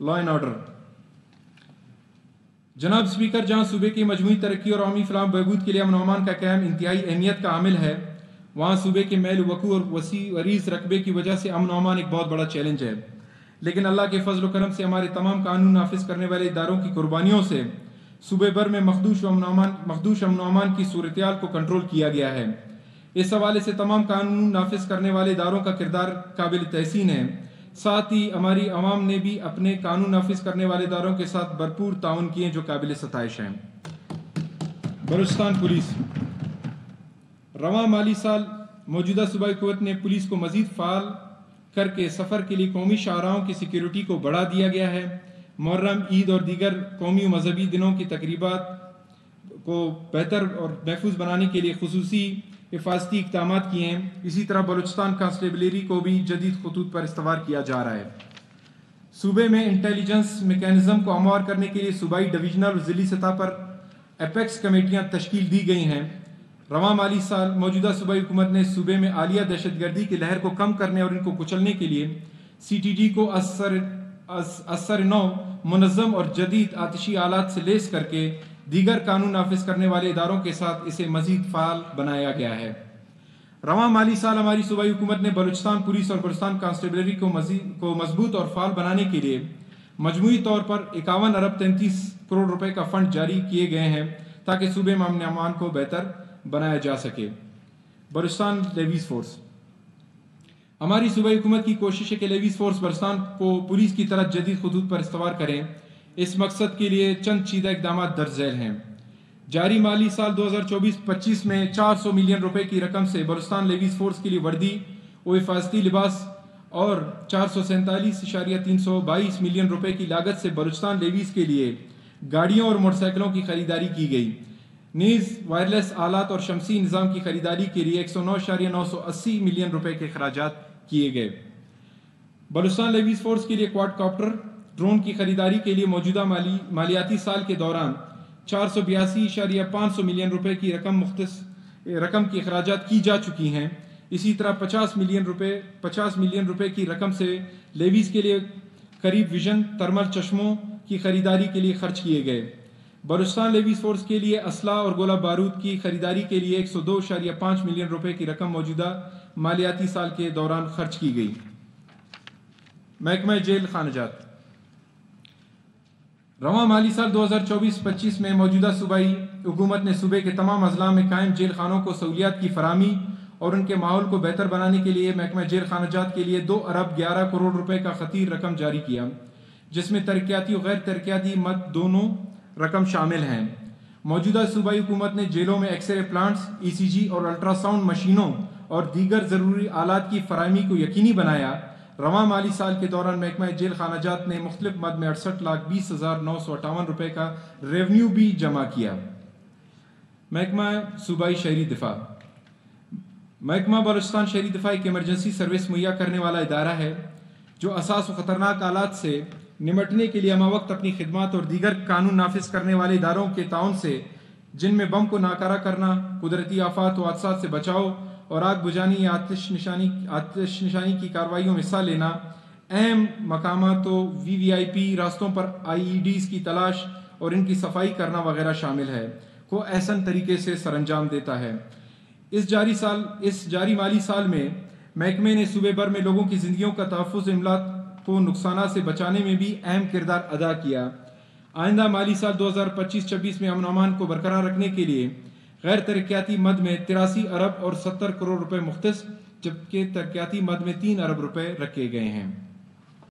Law and order. جناب speaker, جہاں صوبے کی مجموعی ترقی اور عوامی فلاح و بہبود کے لیے امن و امان کا قیام انتہائی اہمیت کا عامل ہے، وہاں صوبے کے میل وقوع اور وسیع و عریض رقبے کی وجہ سے امن و امان ایک بہت بڑا چیلنج ہے، لیکن اللہ کے فضل و کرم سے ہمارے تمام قانون نافذ کرنے والے اداروں کی قربانیوں سے صوبے بھر میں مخدوش امن و امان کی صورتحال کو کنٹرول کیا گیا ہے۔ اس حوالے سے تمام قانون نافذ کرنے والے اداروں کا کردار قابل تحسین ہے، ساتھ ہی ہماری عوام نے بھی اپنے قانون نافذ کرنے والے اداروں کے ساتھ بھرپور تعاون کیے جو قابل ستائش ہیں۔ بلوچستان پولیس، رواں مالی سال موجودہ صوبائی حکومت نے پولیس کو مزید فعال کر کے سفر کے لیے قومی شاہراہوں کی سیکیورٹی کو بڑھا دیا گیا ہے۔ محرم، عید اور دیگر قومی و مذہبی دنوں کی تقریبات کو بہتر اور محفوظ بنانے کے لیے خصوصی حفاظتی اقدامات کیے ہیں۔ اسی طرح بلوچستان کانسٹیبلری کو بھی جدید خطوط پر استوار کیا جا رہا ہے۔ صوبے میں انٹیلیجنس میکانزم کو ہموار کرنے کے لیے صوبائی ڈویژنل اور ضلعی سطح پر ایپیکس کمیٹیاں تشکیل دی گئی ہیں۔ رواں مالی سال موجودہ صوبائی حکومت نے صوبے میں عالیہ دہشت گردی کی لہر کو کم کرنے اور ان کو کچلنے کے لیے سی ٹی ڈی کو اثر نو منظم اور جدید آتشی آلات سے لیس کر کے دیگر قانون نافذ کرنے والے اداروں کے ساتھ اسے مزید فعال بنایا گیا ہے۔ رواں مالی سال ہماری صوبائی حکومت نے بلوچستان پولیس اور بلوچستان کانسٹیبلری کو مضبوط اور فعال بنانے کے لیے مجموعی طور پر 51 ارب 33 کروڑ روپے کا فنڈ جاری کیے گئے ہیں تاکہ صوبے میں امن و امان کو بہتر بنایا جا سکے۔ بلوچستان لیویز فورس، ہماری صوبائی حکومت کی کوشش ہے کہ لیویز فورس بلوچستان کو پولیس کی طرح جدید خطوط پر استوار کریں۔ اس مقصد کے لیے چند چیدہ اقدامات درج ذیل ہیں۔ جاری مالی سال 2024-25 میں 400 ملین روپے کی رقم سے بلوچستان لیویز فورس کے لیے وردی و حفاظتی لباس اور 447.322 ملین روپے کی لاگت سے بلوچستان لیویز کے لیے گاڑیوں اور موٹر سائیکلوں کی خریداری کی گئی۔ نیز وائرلیس آلات اور شمسی نظام کی خریداری کے لیے 109.980 ملین روپے کے اخراجات کیے گئے۔ بلوچستان لیویز فورس کے لیے کواد کاپٹر ڈرون کی خریداری کے لیے موجودہ مالیاتی سال کے دوران 482.5 ملین روپے کی رقم کی اخراجات کی جا چکی ہیں۔ اسی طرح 50 ملین روپے کی رقم سے لیویز کے لیے قریب ویژن ترمل چشموں کی خریداری کے لیے خرچ کیے گئے۔ بلوچستان لیویز فورس کے لیے اسلحہ اور گولہ بارود کی خریداری کے لیے 102.5 ملین روپے کی رقم موجودہ مالیاتی سال کے دوران خرچ کی گئی۔ محکمہ جیل خانہ جات، رواں مالی سال 2024-25 میں موجودہ صوبائی حکومت نے صوبے کے تمام اضلاع میں قائم جیل خانوں کو سہولیات کی فراہمی اور ان کے ماحول کو بہتر بنانے کے لیے محکمہ جیل خانہ جات کے لیے 2 ارب 11 کروڑ روپے کا خطیر رقم جاری کیا، جس میں ترقیاتی و غیر ترقیاتی مد دونوں رقم شامل ہیں۔ موجودہ صوبائی حکومت نے جیلوں میں ایکس رے پلانٹس، ای سی جی اور الٹرا ساؤنڈ مشینوں اور دیگر ضروری آلات کی فراہمی کو یقینی بنایا۔ رواں مالی سال کے دوران محکمہ جیل خانہ جات نے مختلف مد میں 68,20,958 روپے کا ریونیو بھی جمع کیا۔ محکمہ صوبائی شہری دفاع، محکمہ بلوچستان شہری دفاع ایک ایمرجنسی سروس مہیا کرنے والا ادارہ ہے جو حساس و خطرناک آلات سے نمٹنے کے لیے ہمہ وقت اپنی خدمات اور دیگر قانون نافذ کرنے والے اداروں کے تعاون سے، جن میں بم کو ناکارہ کرنا، قدرتی آفات و حادثات سے بچاؤ اور آگ بجھانی یا آتش نشانی کی کارروائیوں میں حصہ لینا، اہم مقامات و وی وی آئی پی راستوں پر آئی ای ڈیز کی تلاش اور ان کی صفائی کرنا وغیرہ شامل ہے، کو احسن طریقے سے سر انجام دیتا ہے۔ اس جاری مالی سال میں محکمے نے صوبے بھر میں لوگوں کی زندگیوں کا تحفظ، املاک کو نقصانات سے بچانے میں بھی اہم کردار ادا کیا۔ آئندہ مالی سال 2025-26 میں امن و امان کو برقرار رکھنے کے لیے غیر ترقیاتی مد میں 83 ارب اور 70 کروڑ روپے مختص، جبکہ ترقیاتی مد میں 3 ارب روپے رکھے گئے ہیں۔